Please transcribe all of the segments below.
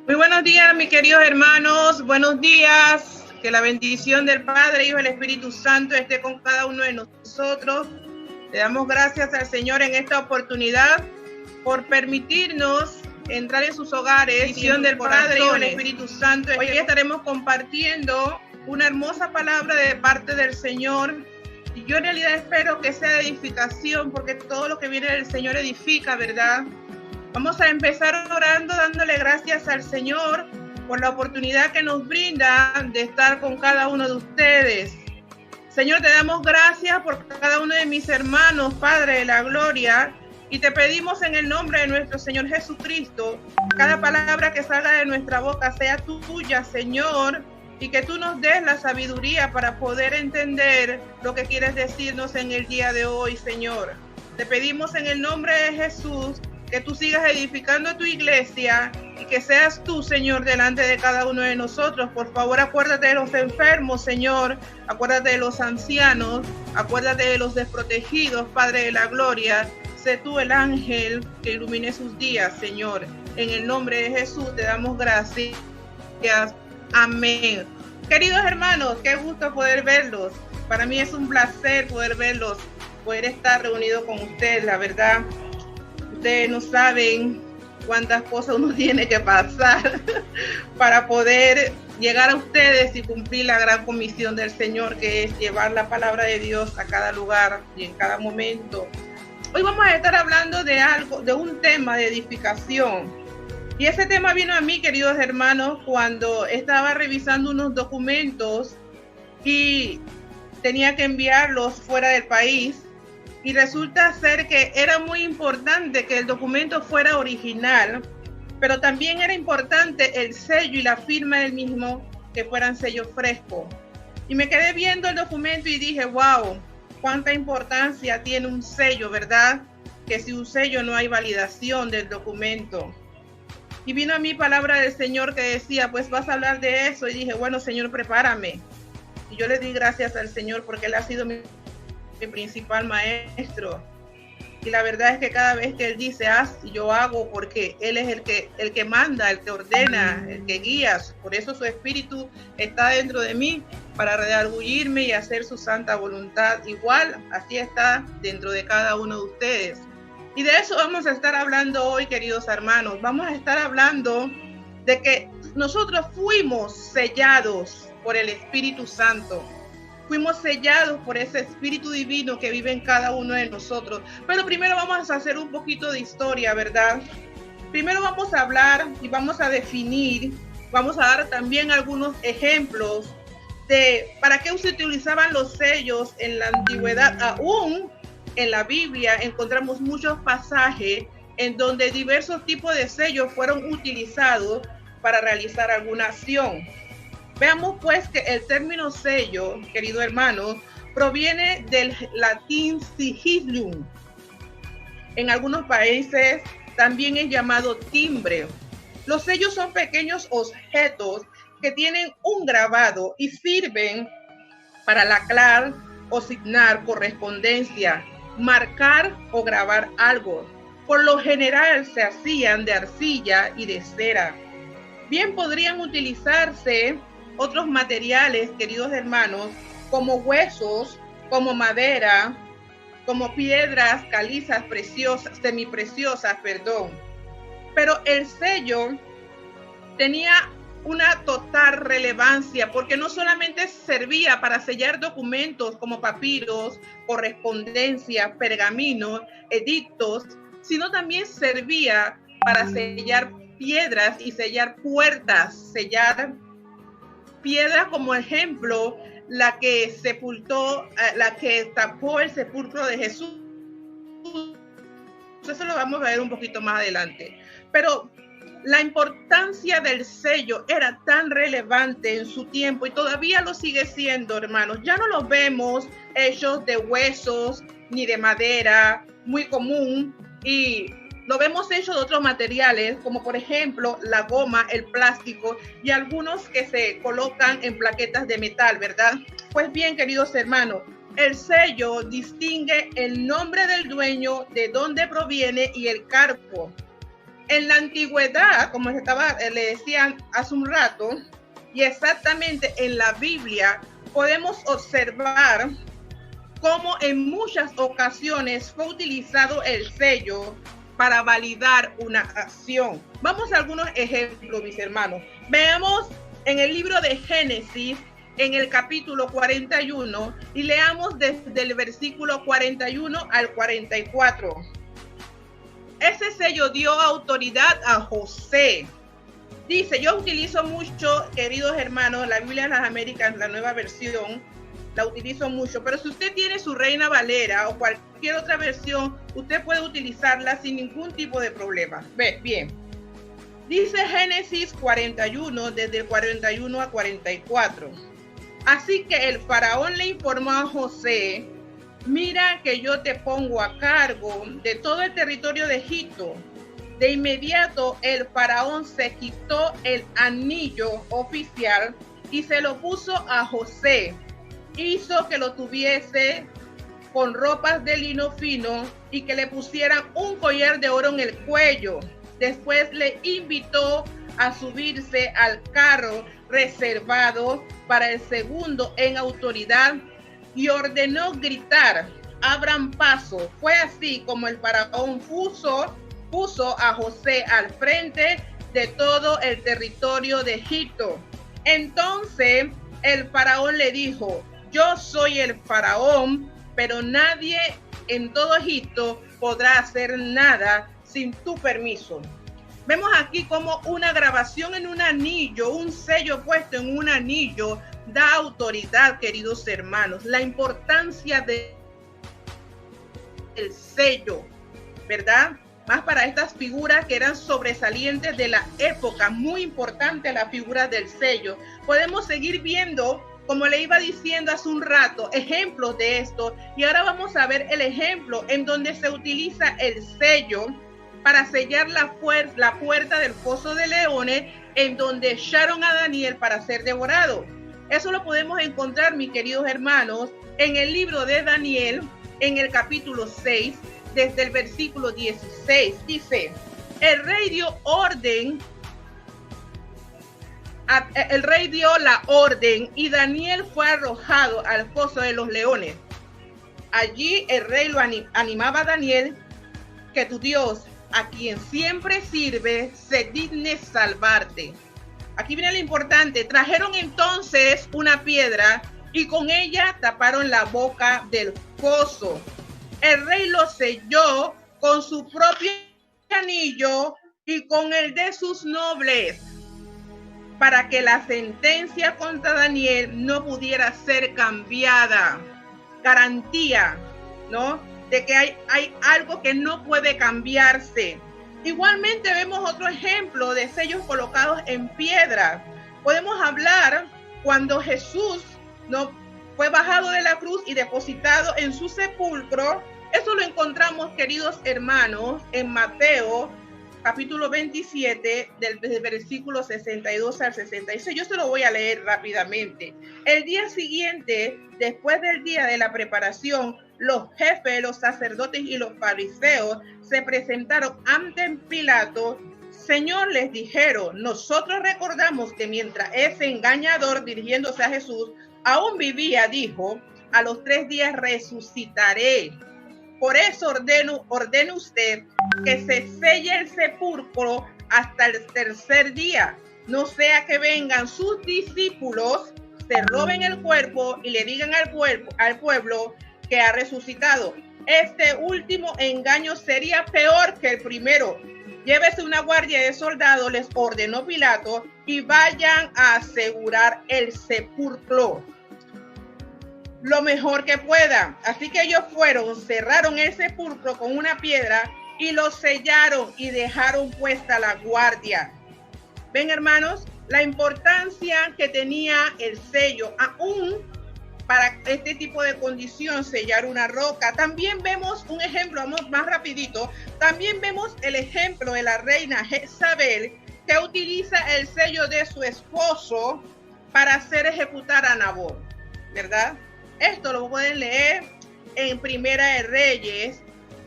Muy buenos días, mis queridos hermanos. Buenos días. Que la bendición del Padre, Hijo y el Espíritu Santo esté con cada uno de nosotros. Le damos gracias al Señor en esta oportunidad por permitirnos entrar en sus hogares. Bendición del Padre, Hijo y el Espíritu Santo. Hoy estaremos compartiendo una hermosa palabra de parte del Señor. Y yo en realidad espero que sea de edificación, porque todo lo que viene del Señor edifica, ¿verdad? Vamos a empezar orando, dándole gracias al Señor por la oportunidad que nos brinda de estar con cada uno de ustedes. Señor, te damos gracias por cada uno de mis hermanos, Padre de la gloria, y te pedimos en el nombre de nuestro Señor Jesucristo, cada palabra que salga de nuestra boca sea tuya, Señor, y que tú nos des la sabiduría para poder entender lo que quieres decirnos en el día de hoy, Señor. Te pedimos en el nombre de Jesús que tú sigas edificando tu iglesia y que seas tú, Señor, delante de cada uno de nosotros. Por favor, acuérdate de los enfermos, Señor. Acuérdate de los ancianos. Acuérdate de los desprotegidos, Padre de la gloria. Sé tú el ángel que ilumine sus días, Señor. En el nombre de Jesús te damos gracias. Amén. Queridos hermanos, qué gusto poder verlos. Para mí es un placer poder verlos, poder estar reunido con ustedes, la verdad. Ustedes no saben cuántas cosas uno tiene que pasar para poder llegar a ustedes y cumplir la gran comisión del Señor, que es llevar la palabra de Dios a cada lugar y en cada momento. Hoy vamos a estar hablando de un tema de edificación. Y ese tema vino a mí, queridos hermanos, cuando estaba revisando unos documentos y tenía que enviarlos fuera del país. Y resulta ser que era muy importante que el documento fuera original, pero también era importante el sello y la firma del mismo, que fueran sellos frescos. Y me quedé viendo el documento y dije, wow, cuánta importancia tiene un sello, ¿verdad? Que sin un sello no hay validación del documento. Y vino a mí palabra del Señor que decía, pues vas a hablar de eso. Y dije, bueno, Señor, prepárame. Y yo le di gracias al Señor porque Él ha sido mi principal maestro, y la verdad es que cada vez que él dice haz, yo hago, porque él es el que manda, el que ordena, el que guía. Por eso su espíritu está dentro de mí para redarguirme y hacer su santa voluntad. Igual así está dentro de cada uno de ustedes, y de eso vamos a estar hablando hoy, queridos hermanos. Vamos a estar hablando de que nosotros fuimos sellados por el Espíritu Santo. Fuimos sellados por ese Espíritu Divino que vive en cada uno de nosotros. Pero primero vamos a hacer un poquito de historia, ¿verdad? Primero vamos a hablar y vamos a definir, vamos a dar también algunos ejemplos de para qué se utilizaban los sellos en la antigüedad. Aún en la Biblia encontramos muchos pasajes en donde diversos tipos de sellos fueron utilizados para realizar alguna acción. Veamos pues que el término sello, querido hermano, proviene del latín sigillum. En algunos países también es llamado timbre. Los sellos son pequeños objetos que tienen un grabado y sirven para lacrar o signar correspondencia, marcar o grabar algo. Por lo general se hacían de arcilla y de cera. Bien podrían utilizarse otros materiales, queridos hermanos, como huesos, como madera, como piedras calizas preciosas, semipreciosas, Pero el sello tenía una total relevancia, porque no solamente servía para sellar documentos como papiros, correspondencia, pergaminos, edictos, sino también servía para sellar piedras y sellar puertas, sellar piedras, como ejemplo la que sepultó, la que tapó el sepulcro de Jesús. Eso lo vamos a ver un poquito más adelante. Pero la importancia del sello era tan relevante en su tiempo y todavía lo sigue siendo, hermanos. Ya no los vemos hechos de huesos ni de madera, muy común, y lo vemos hecho de otros materiales, como por ejemplo la goma, el plástico y algunos que se colocan en plaquetas de metal, ¿verdad? Pues bien, queridos hermanos, el sello distingue el nombre del dueño, de dónde proviene y el cargo. En la antigüedad, como le decía hace un rato, y exactamente en la Biblia, podemos observar cómo en muchas ocasiones fue utilizado el sello para validar una acción. Vamos a algunos ejemplos, mis hermanos. Veamos en el libro de Génesis, en el capítulo 41, y leamos desde el versículo 41 al 44. Ese sello dio autoridad a José. Dice, yo utilizo mucho, queridos hermanos, la Biblia de las Américas, la nueva versión, la utilizo mucho, pero si usted tiene su Reina Valera o cualquier otra versión, usted puede utilizarla sin ningún tipo de problema. Bien, dice Génesis 41, desde el 41 a 44. Así que el faraón le informó a José, mira que yo te pongo a cargo de todo el territorio de Egipto. De inmediato el faraón se quitó el anillo oficial y se lo puso a José. Hizo que lo tuviese con ropas de lino fino y que le pusieran un collar de oro en el cuello. Después le invitó a subirse al carro reservado para el segundo en autoridad y ordenó gritar, abran paso. Fue así como el faraón puso a José al frente de todo el territorio de Egipto. Entonces el faraón le dijo, yo soy el faraón, pero nadie en todo Egipto podrá hacer nada sin tu permiso. Vemos aquí como una grabación en un anillo, un sello puesto en un anillo, da autoridad, queridos hermanos. La importancia del sello, ¿verdad? Más para estas figuras que eran sobresalientes de la época, muy importante la figura del sello. Podemos seguir viendo, como le iba diciendo hace un rato, ejemplos de esto. Y ahora vamos a ver el ejemplo en donde se utiliza el sello para sellar la puerta del foso de leones, en donde echaron a Daniel para ser devorado. Eso lo podemos encontrar, mis queridos hermanos, en el libro de Daniel, en el capítulo 6, desde el versículo 16. Dice, el rey dio la orden y Daniel fue arrojado al foso de los leones. Allí el rey lo animaba a Daniel, que tu Dios, a quien siempre sirve, se digne salvarte. Aquí viene lo importante. Trajeron entonces una piedra y con ella taparon la boca del foso. El rey lo selló con su propio anillo y con el de sus nobles, para que la sentencia contra Daniel no pudiera ser cambiada. Garantía, ¿no?, de que hay algo que no puede cambiarse. Igualmente vemos otro ejemplo de sellos colocados en piedra. Podemos hablar cuando Jesús no fue bajado de la cruz y depositado en su sepulcro. Eso lo encontramos, queridos hermanos, en Mateo capítulo 27, del versículo 62 al 66. Yo se lo voy a leer rápidamente. El día siguiente, después del día de la preparación, los jefes, los sacerdotes y los fariseos se presentaron ante Pilato. Señor, les dijeron, nosotros recordamos que mientras ese engañador, dirigiéndose a Jesús, aún vivía, dijo, a los 3 días resucitaré. Por eso ordene usted que se selle el sepulcro hasta el 3er día, no sea que vengan sus discípulos, se roben el cuerpo y le digan al pueblo que ha resucitado. Este último engaño sería peor que el primero. Llévese una guardia de soldados, les ordenó Pilato, y vayan a asegurar el sepulcro lo mejor que puedan. Así que ellos fueron, cerraron el sepulcro con una piedra y lo sellaron y dejaron puesta la guardia. ¿Ven, hermanos? La importancia que tenía el sello, aún para este tipo de condición, sellar una roca. También vemos un ejemplo, vamos más rapidito, también vemos el ejemplo de la reina Jezabel, que utiliza el sello de su esposo para hacer ejecutar a Nabot, ¿verdad? Esto lo pueden leer en Primera de Reyes,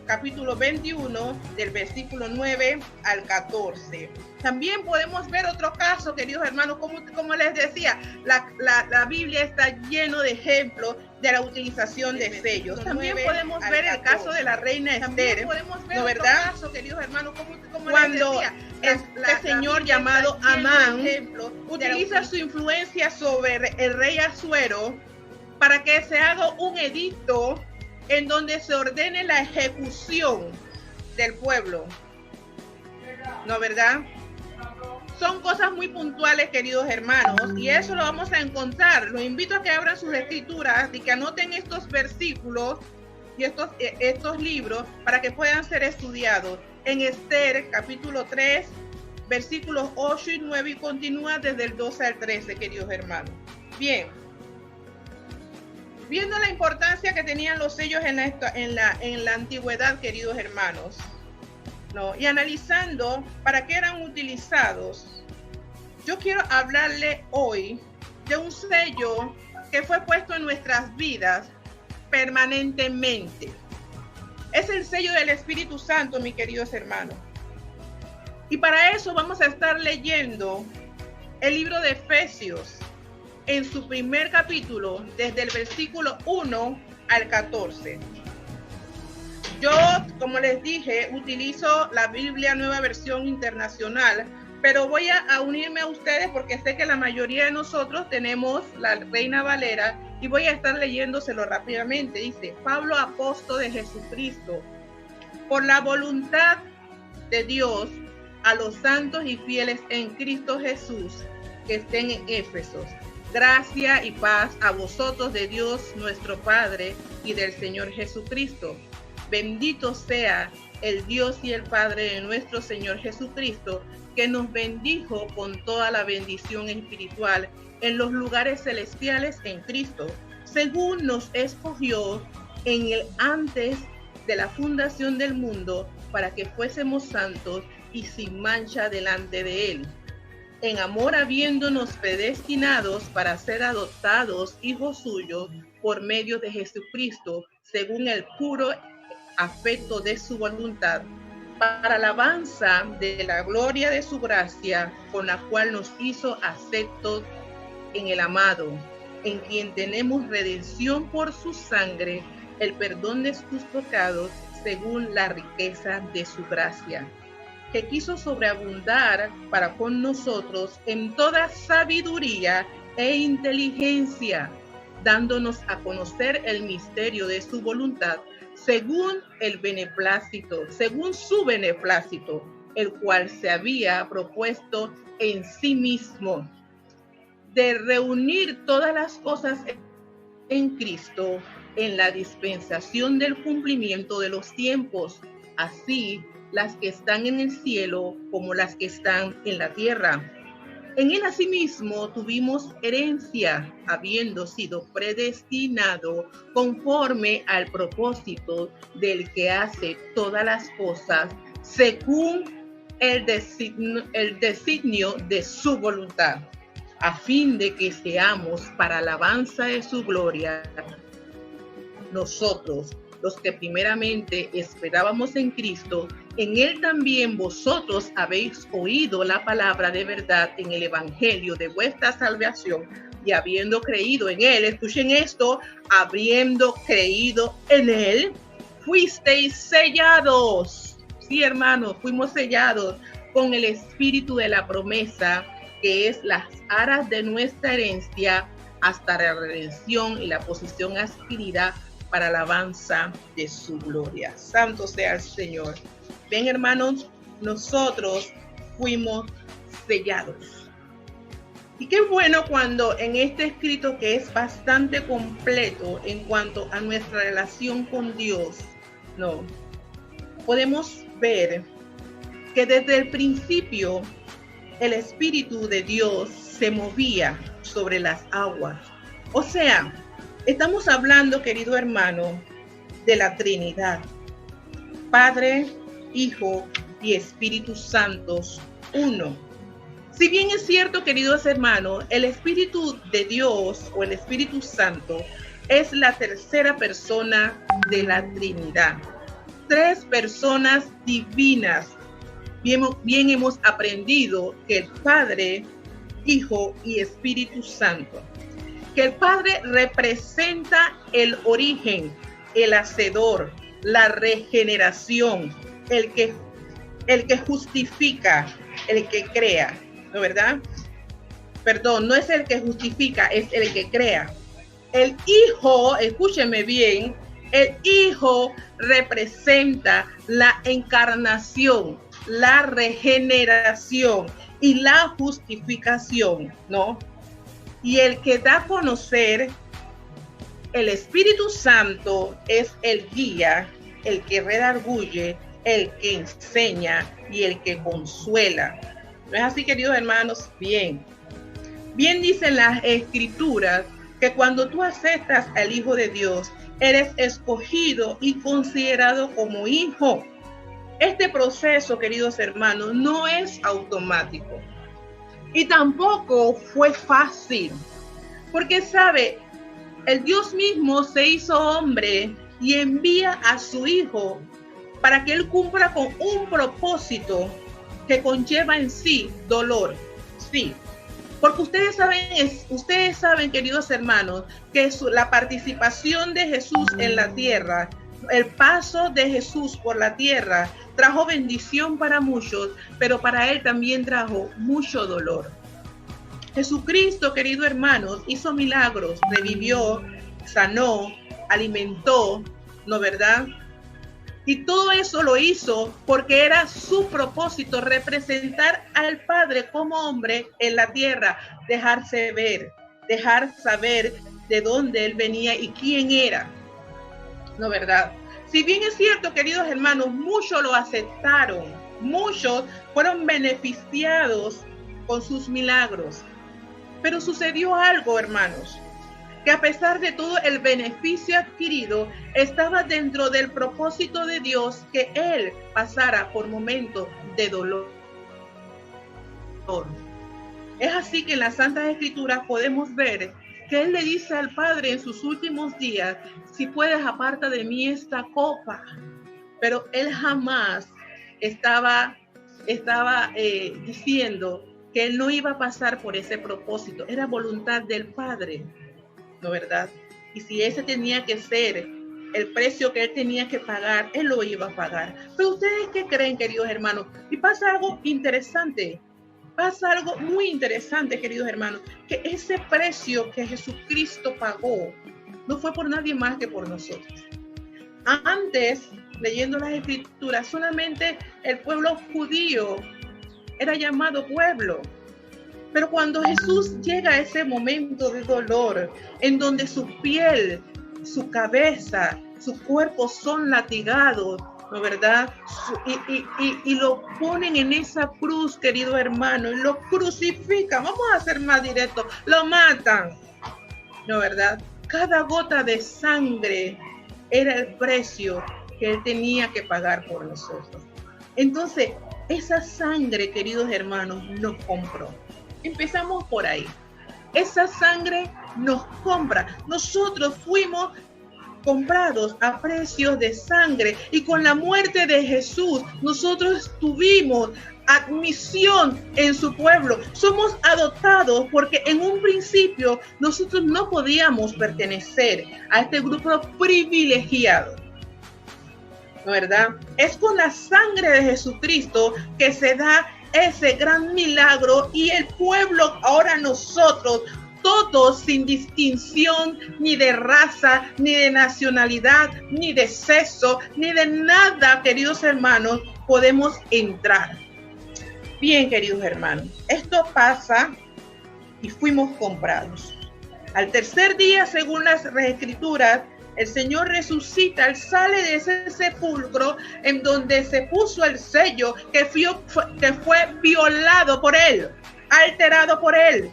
capítulo 21, del versículo 9 al 14. También podemos ver otro caso, queridos hermanos, como les decía, la Biblia está lleno de ejemplos de la utilización de sellos. También podemos ver el caso de la reina Esther, ¿no verdad? Caso, queridos hermanos, como cuando les decía, este señor llamado Amán utiliza su influencia sobre el rey Asuero para que se haga un edicto en donde se ordene la ejecución del pueblo, ¿no verdad? Son cosas muy puntuales, queridos hermanos, y eso lo vamos a encontrar. Los invito a que abran sus escrituras y que anoten estos versículos y estos libros para que puedan ser estudiados. En Esther, capítulo 3, versículos 8 y 9, y continúa desde el 12 al 13, queridos hermanos. Bien. Viendo la importancia que tenían los sellos en la antigüedad, queridos hermanos, ¿no? Y analizando para qué eran utilizados, yo quiero hablarle hoy de un sello que fue puesto en nuestras vidas permanentemente. Es el sello del Espíritu Santo, mis queridos hermanos. Y para eso vamos a estar leyendo el libro de Efesios en su primer capítulo, desde el versículo 1 al 14. Yo, como les dije, utilizo la Biblia Nueva Versión Internacional, pero voy a unirme a ustedes porque sé que la mayoría de nosotros tenemos la Reina Valera y voy a estar leyéndoselo rápidamente. Dice: Pablo, apóstol de Jesucristo, por la voluntad de Dios, a los santos y fieles en Cristo Jesús que estén en Éfeso. Gracia y paz a vosotros de Dios nuestro Padre y del Señor Jesucristo. Bendito sea el Dios y el Padre de nuestro Señor Jesucristo, que nos bendijo con toda la bendición espiritual en los lugares celestiales en Cristo, según nos escogió en el antes de la fundación del mundo, para que fuésemos santos y sin mancha delante de Él. En amor, habiéndonos predestinados para ser adoptados hijos suyos por medio de Jesucristo, según el puro afecto de su voluntad, para alabanza de la gloria de su gracia, con la cual nos hizo aceptos en el amado, en quien tenemos redención por su sangre, el perdón de sus pecados, según la riqueza de su gracia, que quiso sobreabundar para con nosotros en toda sabiduría e inteligencia, dándonos a conocer el misterio de su voluntad, según su beneplácito, el cual se había propuesto en sí mismo, de reunir todas las cosas en Cristo, en la dispensación del cumplimiento de los tiempos, así las que están en el cielo como las que están en la tierra. En él asimismo tuvimos herencia, habiendo sido predestinado conforme al propósito del que hace todas las cosas según el designio de su voluntad, a fin de que seamos para alabanza de su gloria, nosotros, los que primeramente esperábamos en Cristo. En él también vosotros habéis oído la palabra de verdad en el evangelio de vuestra salvación, y habiendo creído en él, escuchen esto, habiendo creído en él, fuisteis sellados. Sí, hermanos, fuimos sellados con el espíritu de la promesa, que es las aras de nuestra herencia, hasta la redención y la posesión adquirida para alabanza de su gloria. Santo sea el Señor. Ven, hermanos, nosotros fuimos sellados. Y qué bueno cuando en este escrito, que es bastante completo en cuanto a nuestra relación con Dios, ¿no? Podemos ver que desde el principio el Espíritu de Dios se movía sobre las aguas. O sea, estamos hablando, querido hermano, de la Trinidad. Padre, Hijo y Espíritu Santo, uno. Si bien es cierto, queridos hermanos, el Espíritu de Dios o el Espíritu Santo es la tercera persona de la Trinidad. tres personas divinas. Bien hemos aprendido que el Padre, Hijo y Espíritu Santo, que el Padre representa el origen, el hacedor, la regeneración, el que justifica, el que crea, ¿no verdad? Perdón, no es el que justifica, es el que crea. El Hijo, escúcheme bien, el Hijo representa la encarnación, la regeneración y la justificación, ¿no? Y el que da a conocer, el Espíritu Santo, es el guía, el que redarguye, el que enseña y el que consuela. ¿No es así, queridos hermanos? Bien dicen las Escrituras que cuando tú aceptas al Hijo de Dios, eres escogido y considerado como hijo. Este proceso, queridos hermanos, no es automático y tampoco fue fácil, porque sabe, el Dios mismo se hizo hombre y envía a su Hijo para que Él cumpla con un propósito que conlleva en sí dolor. Sí, porque ustedes saben, queridos hermanos, que la participación de Jesús en la tierra, el paso de Jesús por la tierra, trajo bendición para muchos, pero para Él también trajo mucho dolor. Jesucristo, queridos hermanos, hizo milagros, revivió, sanó, alimentó, ¿no verdad? Y todo eso lo hizo porque era su propósito, representar al Padre como hombre en la tierra, dejarse ver, dejar saber de dónde Él venía y quién era, ¿no verdad? Si bien es cierto, queridos hermanos, muchos lo aceptaron, muchos fueron beneficiados con sus milagros, pero sucedió algo, hermanos, que a pesar de todo el beneficio adquirido, estaba dentro del propósito de Dios que Él pasara por momentos de dolor. Es así que en las Santas Escrituras podemos ver que Él le dice al Padre en sus últimos días, si puedes aparta de mí esta copa. Pero Él jamás estaba diciendo que Él no iba a pasar por ese propósito. Era voluntad del Padre, ¿no verdad? Y si ese tenía que ser el precio que Él tenía que pagar, Él lo iba a pagar. Pero ustedes, ¿qué creen, queridos hermanos? Y pasa algo interesante. Pasa algo muy interesante, queridos hermanos, que ese precio que Jesucristo pagó no fue por nadie más que por nosotros. Antes, leyendo las Escrituras, solamente el pueblo judío era llamado pueblo. Pero cuando Jesús llega a ese momento de dolor, en donde su piel, su cabeza, su cuerpo son latigados, ¿no verdad? Y lo ponen en esa cruz, querido hermano, y lo crucifican. Vamos a ser más directos, lo matan, ¿no verdad? Cada gota de sangre era el precio que Él tenía que pagar por nosotros. Entonces, esa sangre, queridos hermanos, nos compró. Empezamos por ahí. Esa sangre nos compra. Nosotros fuimos comprados a precios de sangre, y con la muerte de Jesús nosotros tuvimos admisión en su pueblo. Somos adoptados porque en un principio nosotros no podíamos pertenecer a este grupo privilegiado, ¿no verdad? Es con la sangre de Jesucristo que se da ese gran milagro, y el pueblo, ahora nosotros, todos sin distinción ni de raza, ni de nacionalidad, ni de sexo, ni de nada, queridos hermanos, podemos entrar. Bien, queridos hermanos, esto pasa y fuimos comprados. Al tercer día, según las Escrituras, el Señor resucita, Él sale de ese sepulcro en donde se puso el sello que fue violado por Él, alterado por Él.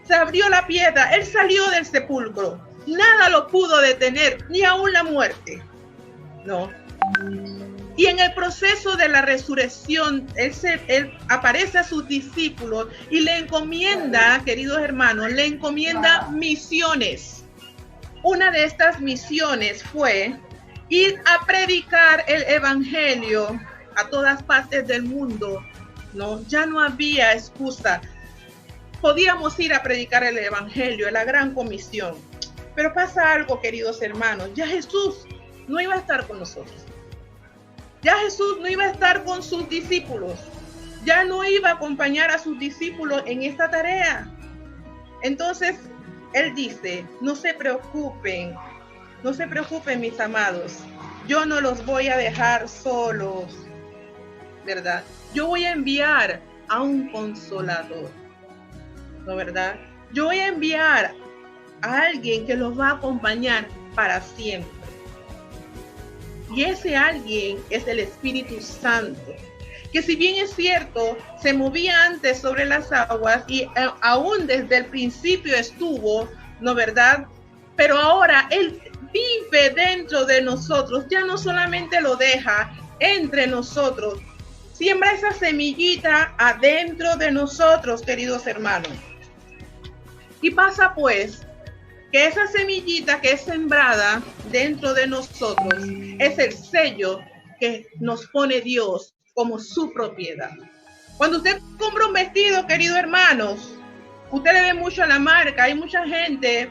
Se abrió la piedra, Él salió del sepulcro. Nada lo pudo detener, ni aún la muerte. No. Y en el proceso de la resurrección, Él aparece a sus discípulos y le encomienda, queridos hermanos, le encomienda misiones. Una de estas misiones fue ir a predicar el evangelio a todas partes del mundo, ¿no? Ya no había excusa. Podíamos ir a predicar el evangelio, la gran comisión. Pero pasa algo, queridos hermanos, ya Jesús no iba a estar con nosotros. Ya Jesús no iba a estar con sus discípulos. Ya no iba a acompañar a sus discípulos en esta tarea. Entonces, Él dice, no se preocupen, mis amados. Yo no los voy a dejar solos, ¿verdad? Yo voy a enviar a un consolador, ¿no, verdad? Yo voy a enviar a alguien que los va a acompañar para siempre. Y ese alguien es el Espíritu Santo, que si bien es cierto, se movía antes sobre las aguas y aún desde el principio estuvo, ¿no, verdad? Pero ahora Él vive dentro de nosotros, ya no solamente lo deja entre nosotros, siembra esa semillita adentro de nosotros, queridos hermanos. Y pasa pues que esa semillita que es sembrada dentro de nosotros es el sello que nos pone Dios como su propiedad. Cuando usted compra un vestido, queridos hermanos, usted le ve mucho a la marca. Hay mucha gente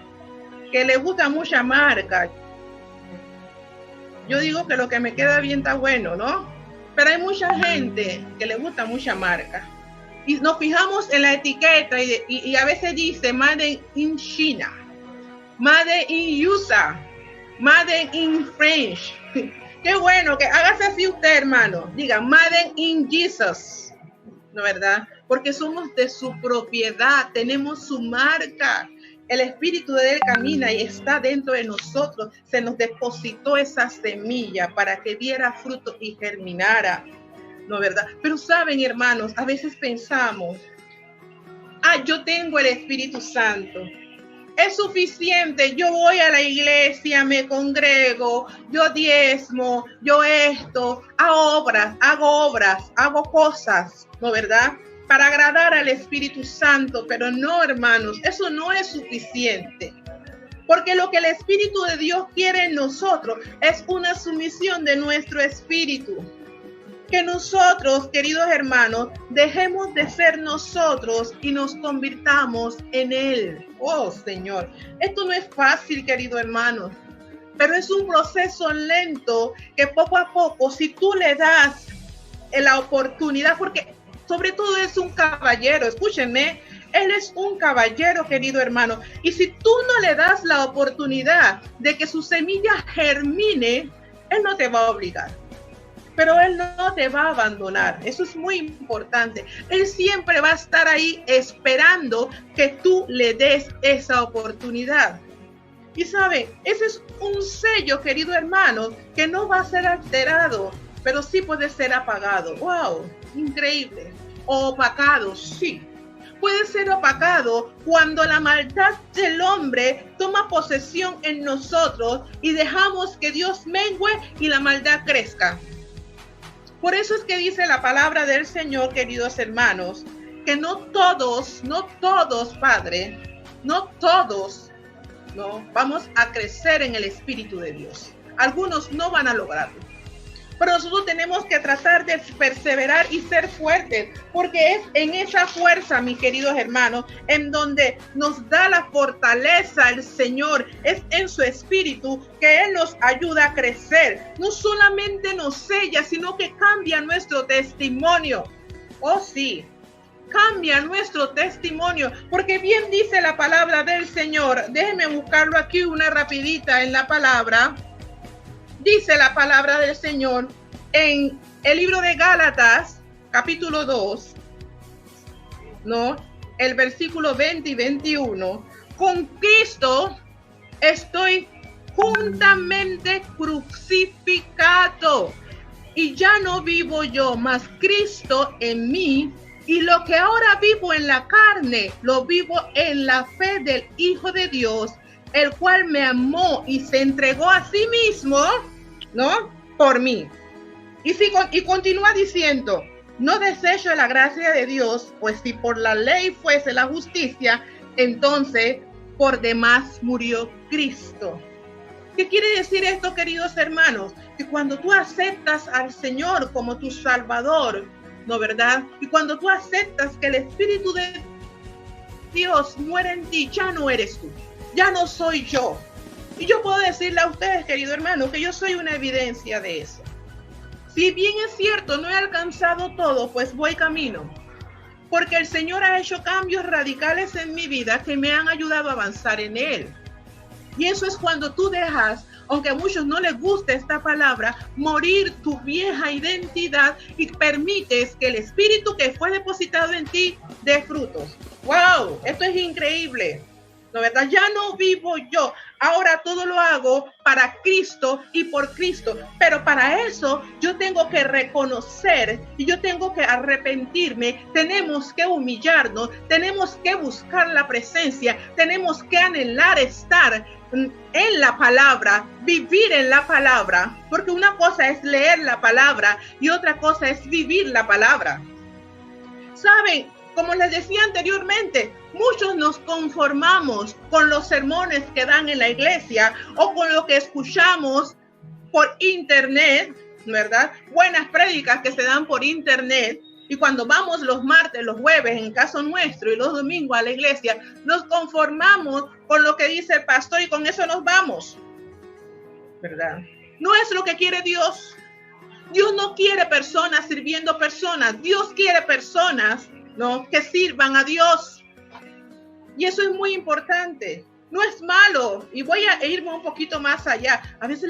que le gusta mucha marca. Yo digo que lo que me queda bien está bueno, ¿no? Pero hay mucha gente que le gusta mucha marca. Y nos fijamos en la etiqueta y a veces dice Made in China, Made in USA, Made in French. Qué bueno que hágase así usted, hermano. Diga Made in Jesus, ¿no, verdad? Porque somos de su propiedad, tenemos su marca. El Espíritu de Él camina y está dentro de nosotros. Se nos depositó esa semilla para que diera fruto y germinara, ¿no, verdad? Pero saben, hermanos, a veces pensamos, yo tengo el Espíritu Santo. Es suficiente, yo voy a la iglesia, me congrego, yo diezmo, yo hago obras, hago cosas, ¿no, verdad? Para agradar al Espíritu Santo, pero no, hermanos, eso no es suficiente. Porque lo que el Espíritu de Dios quiere en nosotros es una sumisión de nuestro espíritu. Que nosotros, queridos hermanos, dejemos de ser nosotros y nos convirtamos en Él. Oh, Señor, esto no es fácil, queridos hermanos, pero es un proceso lento que poco a poco, si tú le das la oportunidad, porque sobre todo es un caballero, escúchenme, Él es un caballero, querido hermano, y si tú no le das la oportunidad de que su semilla germine, Él no te va a obligar. Pero Él no te va a abandonar. Eso es muy importante. Él siempre va a estar ahí esperando que tú le des esa oportunidad. Y sabe, ese es un sello, querido hermano, que no va a ser alterado, pero sí puede ser apagado. ¡Wow! Increíble. O opacado, sí. Puede ser opacado cuando la maldad del hombre toma posesión en nosotros y dejamos que Dios mengue y la maldad crezca. Por eso es que dice la palabra del Señor, queridos hermanos, que no todos, Padre, no todos, no vamos a crecer en el Espíritu de Dios. Algunos no van a lograrlo. Pero nosotros tenemos que tratar de perseverar y ser fuertes, porque es en esa fuerza, mis queridos hermanos, en donde nos da la fortaleza el Señor. Es en su Espíritu que Él nos ayuda a crecer. No solamente nos sella, sino que cambia nuestro testimonio. Oh, sí, cambia nuestro testimonio, porque bien dice la palabra del Señor. Déjenme buscarlo aquí una rapidita en la palabra. Dice la palabra del Señor en el libro de Gálatas, capítulo 2, ¿no? El versículo 20 y 21. Con Cristo estoy juntamente crucificado, y ya no vivo yo, mas Cristo en mí, y lo que ahora vivo en la carne, lo vivo en la fe del Hijo de Dios, el cual me amó y se entregó a sí mismo, ¿no? Por mí. Y continúa diciendo, no desecho la gracia de Dios, pues si por la ley fuese la justicia, entonces por demás murió Cristo. ¿Qué quiere decir esto, queridos hermanos? Que cuando tú aceptas al Señor como tu Salvador, ¿no verdad? Y cuando tú aceptas que el Espíritu de Dios muere en ti, ya no eres tú, ya no soy yo. Y yo puedo decirle a ustedes, querido hermano, que yo soy una evidencia de eso. Si bien es cierto, no he alcanzado todo, pues voy camino. Porque el Señor ha hecho cambios radicales en mi vida que me han ayudado a avanzar en Él. Y eso es cuando tú dejas, aunque a muchos no les guste esta palabra, morir tu vieja identidad y permites que el Espíritu que fue depositado en ti dé frutos. ¡Wow! Esto es increíble. ¿No verdad? Ya no vivo yo. Ahora todo lo hago para Cristo y por Cristo. Pero para eso yo tengo que reconocer y yo tengo que arrepentirme. Tenemos que humillarnos. Tenemos que buscar la presencia. Tenemos que anhelar estar en la palabra, vivir en la palabra. Porque una cosa es leer la palabra y otra cosa es vivir la palabra. ¿Saben? Como les decía anteriormente, muchos nos conformamos con los sermones que dan en la iglesia o con lo que escuchamos por internet, ¿verdad? Buenas prédicas que se dan por internet. Y cuando vamos los martes, los jueves, en caso nuestro, y los domingos a la iglesia, nos conformamos con lo que dice el pastor y con eso nos vamos, ¿verdad? No es lo que quiere Dios. Dios no quiere personas sirviendo personas. Dios quiere personas, ¿no?, que sirvan a Dios. Y eso es muy importante. No es malo. Y voy a irme un poquito más allá. A veces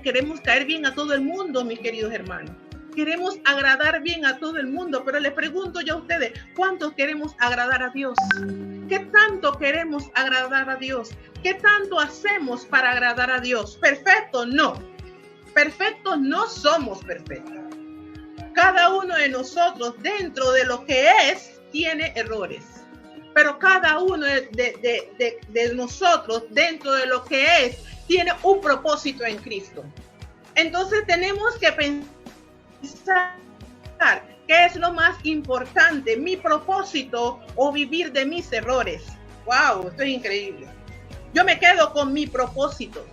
queremos caer bien a todo el mundo, mis queridos hermanos. Queremos agradar bien a todo el mundo. Pero les pregunto yo a ustedes, ¿cuántos queremos agradar a Dios? ¿Qué tanto queremos agradar a Dios? ¿Qué tanto hacemos para agradar a Dios? ¿Perfecto? No. Perfectos no somos perfectos. Cada uno de nosotros, dentro de lo que es, tiene errores. Pero cada uno de nosotros, dentro de lo que es, tiene un propósito en Cristo. Entonces tenemos que pensar qué es lo más importante, mi propósito o vivir de mis errores. ¡Wow! Esto es increíble. Yo me quedo con mi propósito.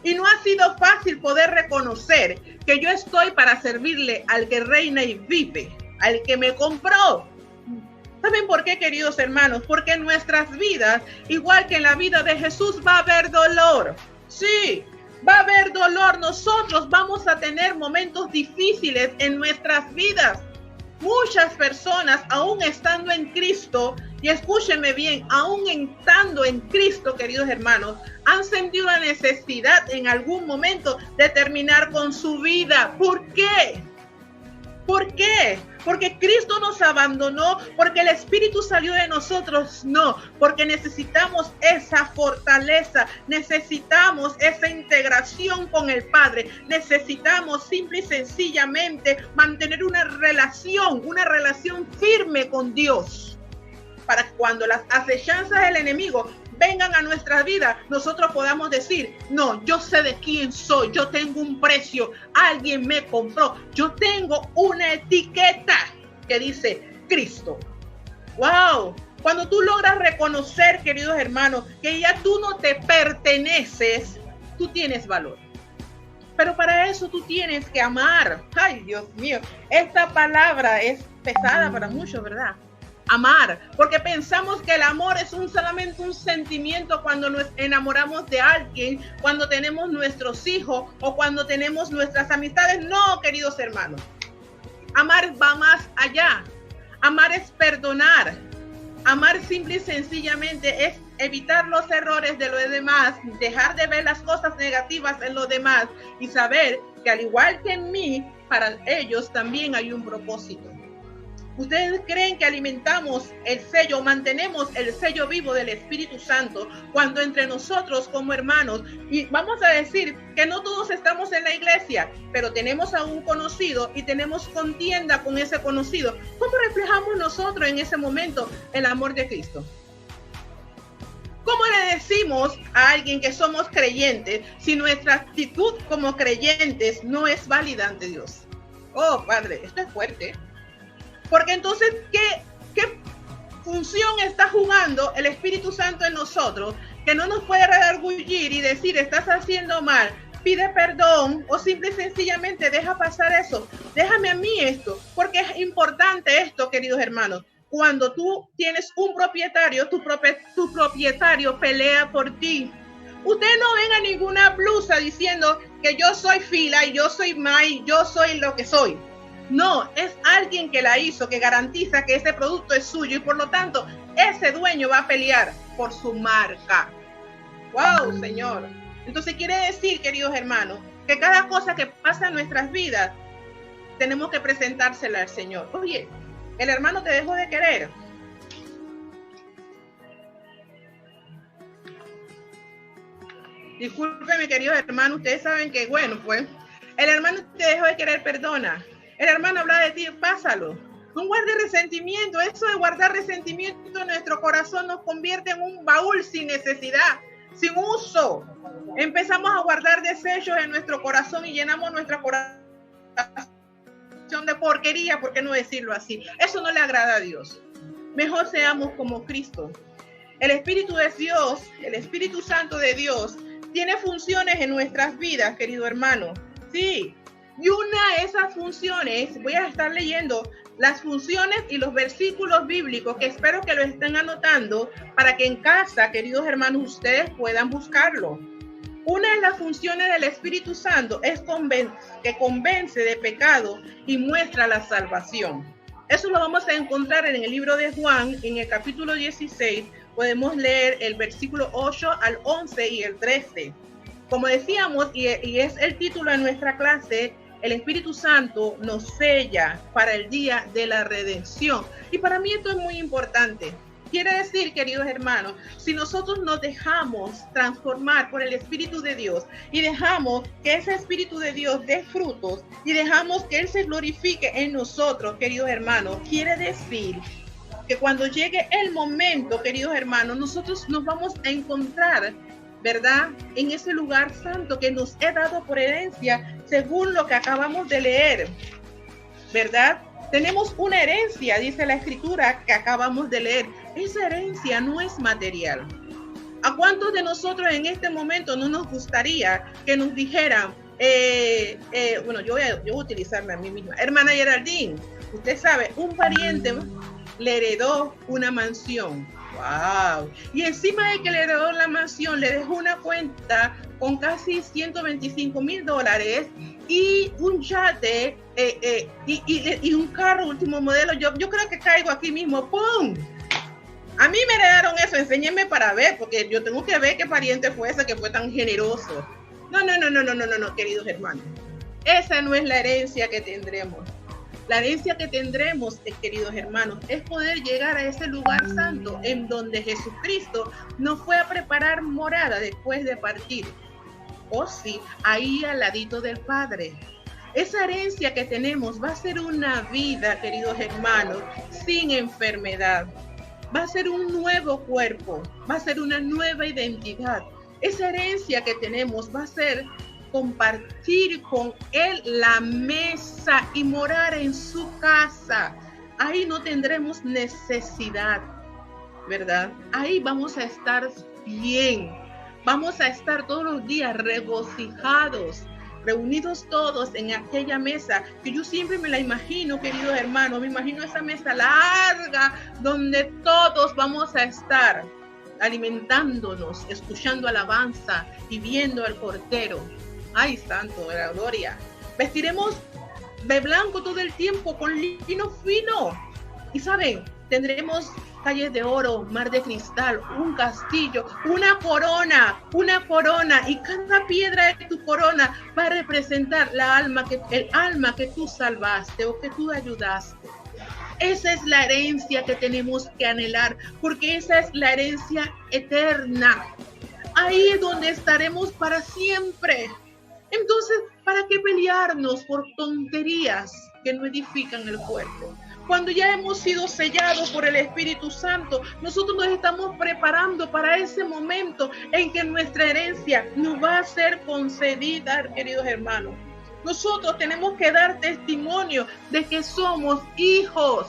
Y no ha sido fácil poder reconocer que yo estoy para servirle al que reina y vive, al que me compró. ¿Saben por qué, queridos hermanos? Porque en nuestras vidas, igual que en la vida de Jesús, va a haber dolor. Sí, va a haber dolor. Nosotros vamos a tener momentos difíciles en nuestras vidas. Muchas personas, aún estando en Cristo, y escúchenme bien, aún estando en Cristo, queridos hermanos, han sentido la necesidad en algún momento de terminar con su vida. ¿Por qué? ¿Por qué? Porque Cristo nos abandonó, porque el Espíritu salió de nosotros, no, porque necesitamos esa fortaleza, necesitamos esa integración con el Padre, necesitamos simple y sencillamente mantener una relación firme con Dios, para que cuando las acechanzas del enemigo vengan a nuestra vida, nosotros podamos decir, no, yo sé de quién soy, yo tengo un precio, alguien me compró, yo tengo una etiqueta que dice Cristo. ¡Wow! Cuando tú logras reconocer, queridos hermanos, que ya tú no te perteneces, tú tienes valor. Pero para eso tú tienes que amar. ¡Ay, Dios mío! Esta palabra es pesada para muchos, ¿verdad? Amar, porque pensamos que el amor es solamente un sentimiento cuando nos enamoramos de alguien, cuando tenemos nuestros hijos o cuando tenemos nuestras amistades. No, queridos hermanos, amar va más allá. Amar es perdonar. Amar simple y sencillamente es evitar los errores de los demás, dejar de ver las cosas negativas en los demás y saber que al igual que en mí, para ellos también hay un propósito. ¿Ustedes creen que alimentamos el sello, mantenemos el sello vivo del Espíritu Santo cuando entre nosotros como hermanos, y vamos a decir que no todos estamos en la iglesia, pero tenemos a un conocido y tenemos contienda con ese conocido? ¿Cómo reflejamos nosotros en ese momento el amor de Cristo? ¿Cómo le decimos a alguien que somos creyentes si nuestra actitud como creyentes no es válida ante Dios? Oh, Padre, esto es fuerte. Porque entonces, función está jugando el Espíritu Santo en nosotros, que no nos puede redargullir y decir, estás haciendo mal, pide perdón, o simple y sencillamente deja pasar eso, déjame a mí esto, porque es importante esto, queridos hermanos. Cuando tú tienes un propietario, tu propietario pelea por ti. Usted no venga a ninguna blusa diciendo que yo soy Fila y yo soy Mai, yo soy lo que soy. No, es alguien que la hizo, que garantiza que ese producto es suyo y por lo tanto ese dueño va a pelear por su marca. ¡Wow, Señor! Entonces quiere decir, queridos hermanos, que cada cosa que pasa en nuestras vidas tenemos que presentársela al Señor. Oye, el hermano te dejó de querer. Discúlpeme, queridos hermanos, ustedes saben que, bueno, pues, el hermano te dejó de querer, perdona. El hermano habla de ti, pásalo. No guarde resentimiento. Eso de guardar resentimiento en nuestro corazón nos convierte en un baúl sin necesidad, sin uso. Empezamos a guardar desechos en nuestro corazón y llenamos nuestra corazón de porquería, ¿por qué no decirlo así? Eso no le agrada a Dios. Mejor seamos como Cristo. El Espíritu de Dios, el Espíritu Santo de Dios, tiene funciones en nuestras vidas, querido hermano. Sí, y una de esas funciones, voy a estar leyendo las funciones y los versículos bíblicos que espero que lo estén anotando para que en casa, queridos hermanos, ustedes puedan buscarlo. Una de las funciones del Espíritu Santo es que convence de pecado y muestra la salvación. Eso lo vamos a encontrar en el libro de Juan, en el capítulo 16. Podemos leer el versículo 8 al 11 y el 13. Como decíamos, y es el título de nuestra clase, el Espíritu Santo nos sella para el día de la redención. Y para mí esto es muy importante. Quiere decir, queridos hermanos, si nosotros nos dejamos transformar por el Espíritu de Dios y dejamos que ese Espíritu de Dios dé frutos y dejamos que Él se glorifique en nosotros, queridos hermanos, quiere decir que cuando llegue el momento, queridos hermanos, nosotros nos vamos a encontrar, ¿verdad?, en ese lugar santo que nos he dado por herencia, según lo que acabamos de leer, ¿verdad? Tenemos una herencia, dice la Escritura que acabamos de leer. Esa herencia no es material. ¿A cuántos de nosotros en este momento no nos gustaría que nos dijeran, bueno, yo voy a utilizarme a mí misma, hermana Geraldine, usted sabe, un pariente le heredó una mansión? ¡Wow! Y encima de que le heredó la mansión, le dejó una cuenta con casi $125,000 y un yate y un carro último modelo. Yo creo que caigo aquí mismo. ¡Pum! A mí me heredaron eso. Enséñenme para ver, porque yo tengo que ver qué pariente fue ese que fue tan generoso. No, queridos hermanos. Esa no es la herencia que tendremos. La herencia que tendremos, queridos hermanos, es poder llegar a ese lugar santo en donde Jesucristo nos fue a preparar morada después de partir. Oh sí, ahí al ladito del Padre. Esa herencia que tenemos va a ser una vida, queridos hermanos, sin enfermedad. Va a ser un nuevo cuerpo, va a ser una nueva identidad. Esa herencia que tenemos va a ser compartir con Él la mesa y morar en su casa. Ahí no tendremos necesidad, ¿verdad? Ahí vamos a estar bien. Vamos a estar todos los días regocijados, reunidos todos en aquella mesa, que yo siempre me la imagino, queridos hermanos, me imagino esa mesa larga donde todos vamos a estar alimentándonos, escuchando alabanza y viendo al Cordero. ¡Ay, santo de la gloria! Vestiremos de blanco todo el tiempo con lino fino. Y saben, tendremos calles de oro, mar de cristal, un castillo, una corona, y cada piedra de tu corona va a representar el alma que tú salvaste o que tú ayudaste. Esa es la herencia que tenemos que anhelar, porque esa es la herencia eterna. Ahí es donde estaremos para siempre. Entonces, ¿para qué pelearnos por tonterías que no edifican el cuerpo? Cuando ya hemos sido sellados por el Espíritu Santo, nosotros nos estamos preparando para ese momento en que nuestra herencia nos va a ser concedida, queridos hermanos. Nosotros tenemos que dar testimonio de que somos hijos.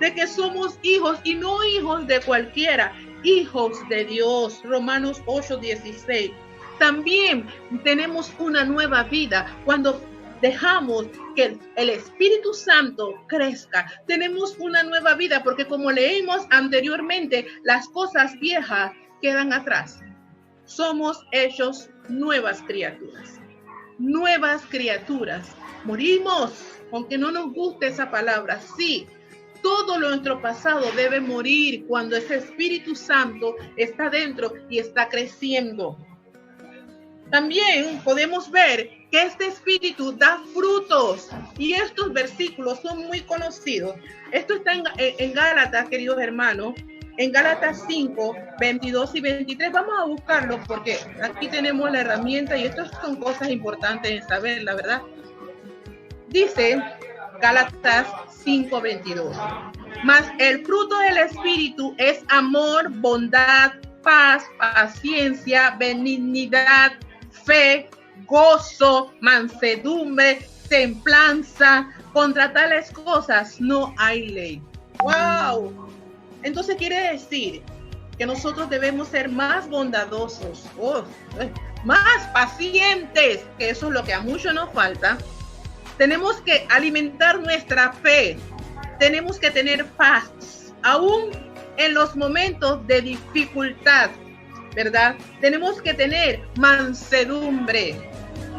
de que somos hijos y no hijos de cualquiera, hijos de Dios. Romanos 8:16. También tenemos una nueva vida cuando dejamos que el Espíritu Santo crezca. Tenemos una nueva vida porque, como leímos anteriormente, las cosas viejas quedan atrás. Somos hechos nuevas criaturas. Nuevas criaturas. Morimos, aunque no nos guste esa palabra. Sí, todo nuestro pasado debe morir cuando ese Espíritu Santo está dentro y está creciendo. También podemos ver que este espíritu da frutos, y estos versículos son muy conocidos. Esto está en Gálatas, queridos hermanos, en Gálatas 5, 22 y 23. Vamos a buscarlo porque aquí tenemos la herramienta y estas son cosas importantes en saber, la verdad. Dice Gálatas 5, 22. Mas el fruto del espíritu es amor, bondad, paz, paciencia, benignidad, fe, gozo, mansedumbre, templanza. Contra tales cosas no hay ley. ¡Wow! Entonces quiere decir que nosotros debemos ser más bondadosos, más pacientes, que eso es lo que a muchos nos falta. Tenemos que alimentar nuestra fe. Tenemos que tener paz, aún en los momentos de dificultad, ¿verdad? Tenemos que tener mansedumbre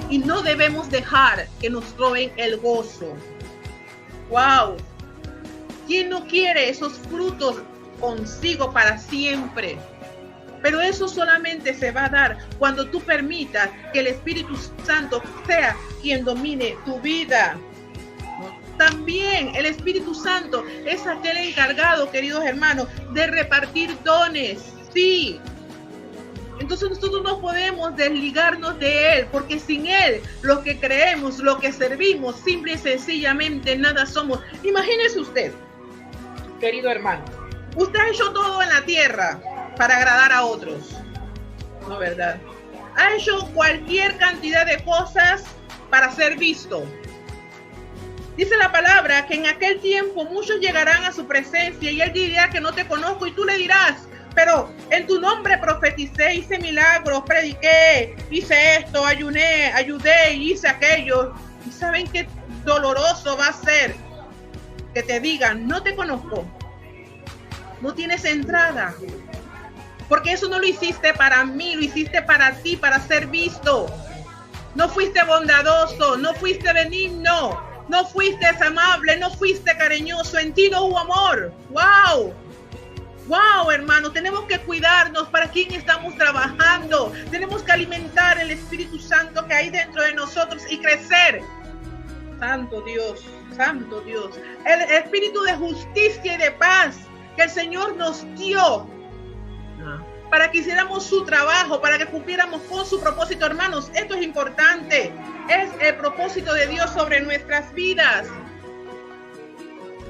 y no debemos dejar que nos roben el gozo. ¡Wow! ¿Quién no quiere esos frutos consigo para siempre? Pero eso solamente se va a dar cuando tú permitas que el Espíritu Santo sea quien domine tu vida. También el Espíritu Santo es aquel encargado, queridos hermanos, de repartir dones. Sí. Entonces nosotros no podemos desligarnos de Él, porque sin Él, lo que creemos, lo que servimos, simple y sencillamente nada somos. Imagínese usted, querido hermano, usted ha hecho todo en la tierra para agradar a otros, ¿no, verdad? Ha hecho cualquier cantidad de cosas para ser visto. Dice la palabra que en aquel tiempo muchos llegarán a su presencia y Él dirá que no te conozco, y tú le dirás, pero en tu nombre profeticé, hice milagros, prediqué, hice esto, ayuné, ayudé y hice aquello. ¿Y saben qué doloroso va a ser? Que te digan, no te conozco, no tienes entrada, porque eso no lo hiciste para mí, lo hiciste para ti, para ser visto. No fuiste bondadoso, no fuiste benigno, no fuiste amable, no fuiste cariñoso, en ti no hubo amor. ¡Wow! ¡Wow, hermano! Tenemos que cuidarnos para quién estamos trabajando. Tenemos que alimentar el Espíritu Santo que hay dentro de nosotros y crecer. Santo Dios, Santo Dios. El Espíritu de justicia y de paz que el Señor nos dio para que hiciéramos su trabajo, para que cumpliéramos con su propósito, hermanos. Esto es importante. Es el propósito de Dios sobre nuestras vidas.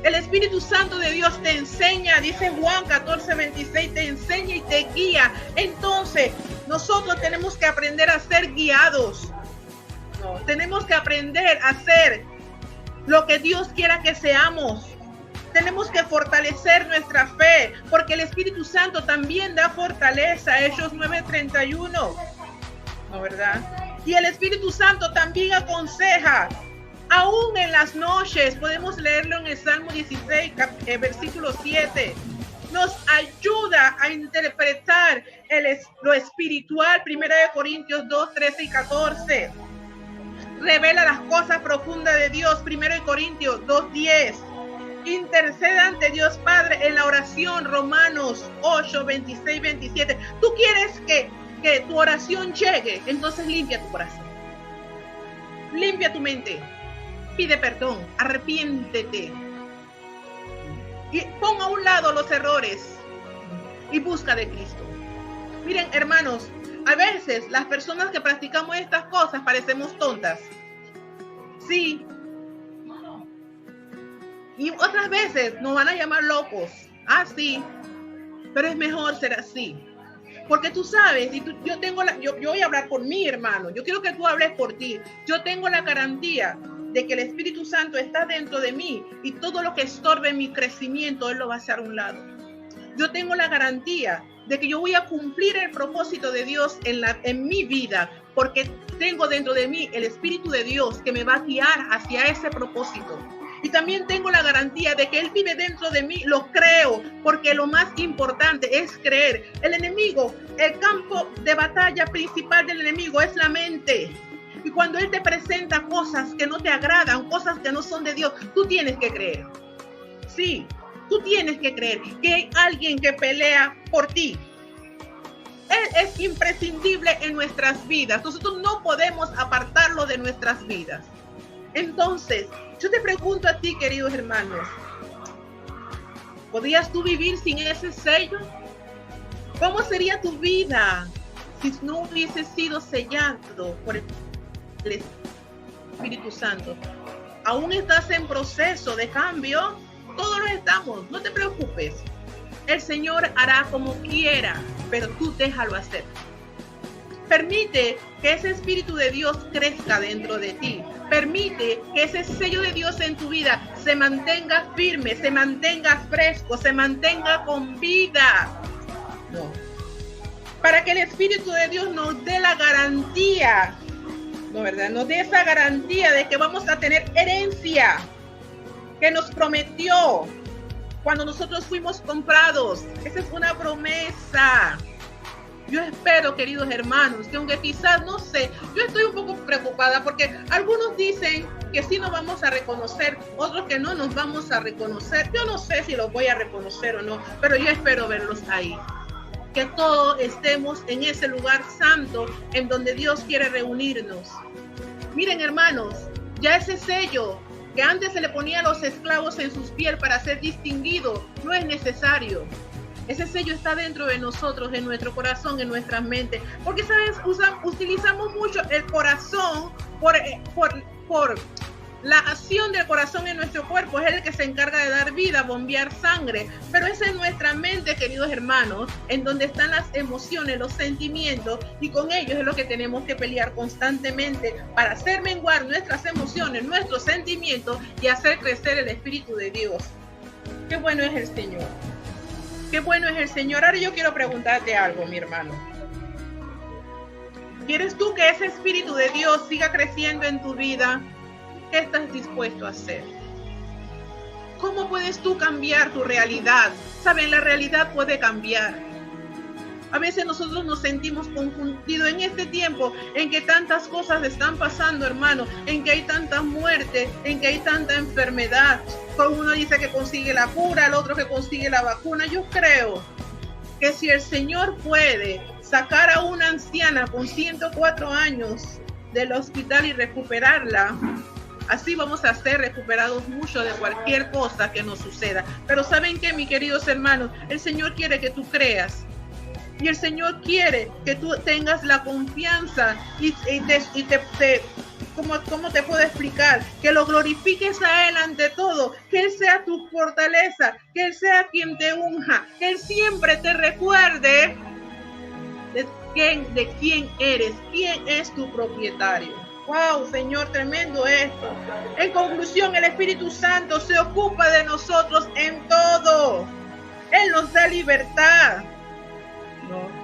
El Espíritu Santo de Dios te enseña, dice Juan 14:26, te enseña y te guía. Entonces, nosotros tenemos que aprender a ser guiados. Tenemos que aprender a hacer lo que Dios quiera que seamos. Tenemos que fortalecer nuestra fe, porque el Espíritu Santo también da fortaleza. Hechos 9:31, ¿no, verdad? Y el Espíritu Santo también aconseja. Aún en las noches, podemos leerlo en el Salmo 16, versículo 7. Nos ayuda a interpretar lo espiritual. 1 Corintios 2, 13 y 14. Revela las cosas profundas de Dios. 1 Corintios 2, 10. Intercede ante Dios Padre en la oración. Romanos 8, 26, 27. Tú quieres que tu oración llegue, entonces limpia tu corazón. Limpia tu mente. Pide perdón, arrepiéntete y pon a un lado los errores y busca de Cristo. Miren, hermanos, a veces las personas que practicamos estas cosas parecemos tontas. Sí. Y otras veces nos van a llamar locos. Ah, sí. Pero es mejor ser así. Porque tú sabes, yo voy a hablar por mí, hermano. Yo quiero que tú hables por ti. Yo tengo la garantía de que el Espíritu Santo está dentro de mí y todo lo que estorbe mi crecimiento, Él lo va a hacer a un lado. Yo tengo la garantía de que yo voy a cumplir el propósito de Dios en mi vida, porque tengo dentro de mí el Espíritu de Dios que me va a guiar hacia ese propósito. Y también tengo la garantía de que Él vive dentro de mí, lo creo, porque lo más importante es creer. El enemigo, el campo de batalla principal del enemigo es la mente. Y cuando Él te presenta cosas que no te agradan, cosas que no son de Dios, tú tienes que creer. Sí, tú tienes que creer que hay alguien que pelea por ti. Él es imprescindible en nuestras vidas. Nosotros no podemos apartarlo de nuestras vidas. Entonces, yo te pregunto a ti, queridos hermanos, ¿podrías tú vivir sin ese sello? ¿Cómo sería tu vida si no hubiese sido sellado por el Espíritu Santo? ¿Aún estás en proceso de cambio? Todos lo estamos, no te preocupes. El Señor hará como quiera, pero tú déjalo hacer. Permite que ese Espíritu de Dios crezca dentro de ti. Permite que ese sello de Dios en tu vida se mantenga firme, se mantenga fresco, se mantenga con vida. No. Para que el Espíritu de Dios nos dé la garantía, ¿no, verdad? Nos dé esa garantía de que vamos a tener herencia que nos prometió cuando nosotros fuimos comprados. Esa es una promesa. Yo espero, queridos hermanos, que aunque quizás, no sé, yo estoy un poco preocupada porque algunos dicen que sí nos vamos a reconocer, otros que no nos vamos a reconocer. Yo no sé si los voy a reconocer o no, pero yo espero verlos ahí. Que todos estemos en ese lugar santo en donde Dios quiere reunirnos. Miren, hermanos, ya ese sello que antes se le ponía a los esclavos en sus pies para ser distinguido, no es necesario. Ese sello está dentro de nosotros, en nuestro corazón, en nuestra mente. Porque, ¿sabes? Utilizamos mucho el corazón por la acción del corazón en nuestro cuerpo. Es el que se encarga de dar vida, bombear sangre. Pero es en nuestra mente, queridos hermanos, en donde están las emociones, los sentimientos. Y con ellos es lo que tenemos que pelear constantemente para hacer menguar nuestras emociones, nuestros sentimientos y hacer crecer el Espíritu de Dios. Qué bueno es el Señor. Qué bueno es el Señor. Ahora yo quiero preguntarte algo, mi hermano. ¿Quieres tú que ese Espíritu de Dios siga creciendo en tu vida? ¿Qué estás dispuesto a hacer? ¿Cómo puedes tú cambiar tu realidad? Saben, la realidad puede cambiar. A veces nosotros nos sentimos confundidos en este tiempo en que tantas cosas están pasando, hermano, en que hay tanta muerte, en que hay tanta enfermedad. Uno dice que consigue la cura, el otro que consigue la vacuna. Yo creo que si el Señor puede sacar a una anciana con 104 años del hospital y recuperarla, así vamos a ser recuperados mucho de cualquier cosa que nos suceda. Pero ¿saben qué, mis queridos hermanos? El Señor quiere que tú creas. Y el Señor quiere que tú tengas la confianza ¿cómo te puedo explicar? Que lo glorifiques a Él ante todo, que Él sea tu fortaleza, que Él sea quien te unja, que Él siempre te recuerde de quién eres, quién es tu propietario. ¡Wow, Señor, tremendo esto! En conclusión, el Espíritu Santo se ocupa de nosotros en todo. Él nos da libertad.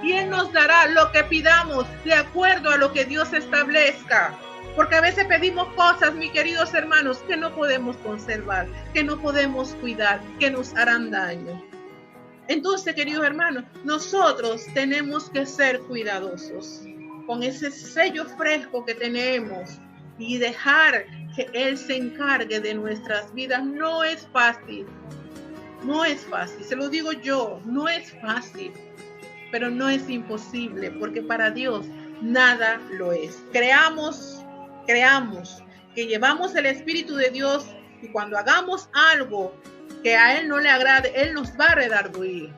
Y Él nos dará lo que pidamos de acuerdo a lo que Dios establezca. Porque a veces pedimos cosas, mis queridos hermanos, que no podemos conservar, que no podemos cuidar, que nos harán daño. Entonces, queridos hermanos, nosotros tenemos que ser cuidadosos con ese sello fresco que tenemos y dejar que Él se encargue de nuestras vidas. No es fácil, no es fácil, se lo digo yo, no es fácil. Pero no es imposible, porque para Dios nada lo es. Creamos que llevamos el Espíritu de Dios y cuando hagamos algo que a Él no le agrade, Él nos va a redarguir.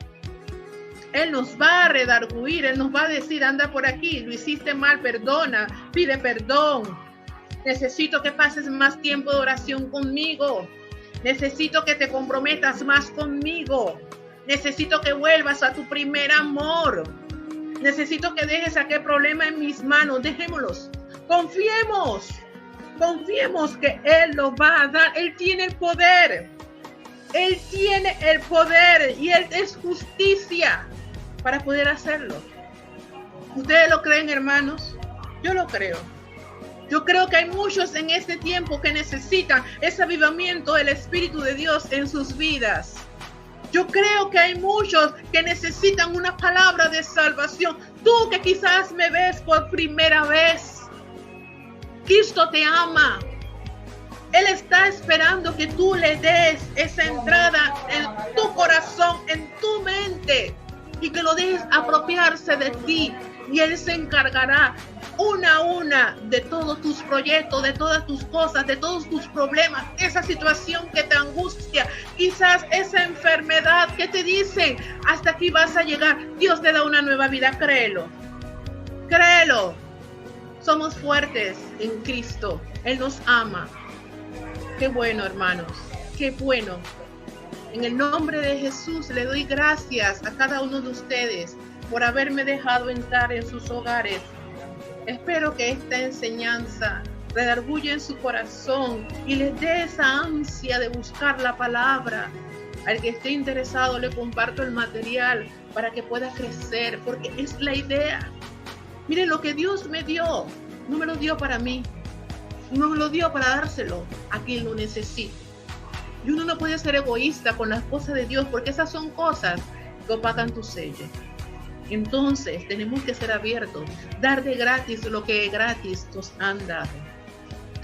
Él nos va a redarguir, Él nos va a decir, anda por aquí, lo hiciste mal, perdona, pide perdón. Necesito que pases más tiempo de oración conmigo. Necesito que te comprometas más conmigo. Necesito que vuelvas a tu primer amor. Necesito que dejes aquel problema en mis manos. Dejémoslos. Confiemos. Confiemos que Él lo va a dar. Él tiene el poder. Él tiene el poder y Él es justicia para poder hacerlo. ¿Ustedes lo creen, hermanos? Yo lo creo. Yo creo que hay muchos en este tiempo que necesitan ese avivamiento del Espíritu de Dios en sus vidas. Yo creo que hay muchos que necesitan una palabra de salvación. Tú que quizás me ves por primera vez, Cristo te ama. Él está esperando que tú le des esa entrada en tu corazón, en tu mente, y que lo dejes apropiarse de ti. Y Él se encargará una a una de todos tus proyectos, de todas tus cosas, de todos tus problemas, esa situación que te angustia, quizás esa enfermedad que te dicen, hasta aquí vas a llegar. Dios te da una nueva vida, créelo. Créelo. Somos fuertes en Cristo. Él nos ama. Qué bueno, hermanos. Qué bueno. En el nombre de Jesús le doy gracias a cada uno de ustedes por haberme dejado entrar en sus hogares. Espero que esta enseñanza redarguya en su corazón y les dé esa ansia de buscar la palabra. Al que esté interesado le comparto el material para que pueda crecer, porque es la idea. Miren, lo que Dios me dio, no me lo dio para mí, no me lo dio para dárselo a quien lo necesite. Y uno no puede ser egoísta con las cosas de Dios, porque esas son cosas que opacan tu sello. Entonces tenemos que ser abiertos, dar de gratis lo que gratis nos han dado.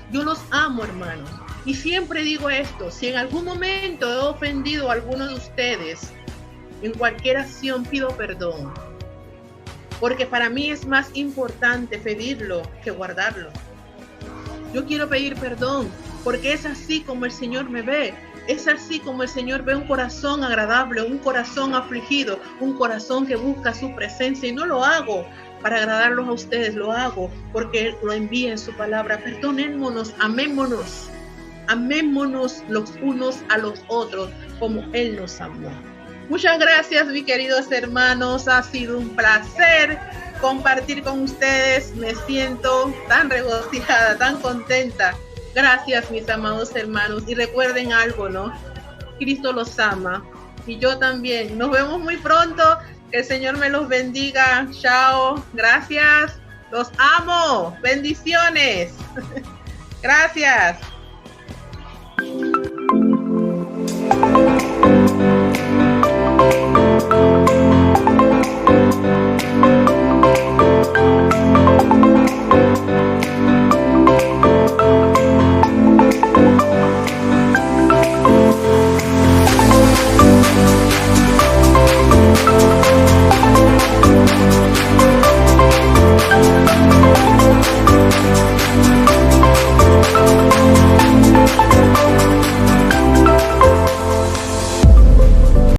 Yo los amo, hermanos, y siempre digo esto: si en algún momento he ofendido a alguno de ustedes, en cualquier acción pido perdón, porque para mí es más importante pedirlo que guardarlo. Yo quiero pedir perdón, porque es así como el Señor me ve. Es así como el Señor ve un corazón agradable, un corazón afligido, un corazón que busca su presencia. Y no lo hago para agradarlos a ustedes, lo hago porque Él lo envía en su palabra. Perdonémonos, amémonos, amémonos los unos a los otros como Él nos amó. Muchas gracias, mis queridos hermanos. Ha sido un placer compartir con ustedes. Me siento tan regocijada, tan contenta. Gracias, mis amados hermanos. Y recuerden algo, ¿no? Cristo los ama. Y yo también. Nos vemos muy pronto. Que el Señor me los bendiga. Chao. Gracias. Los amo. Bendiciones. Gracias.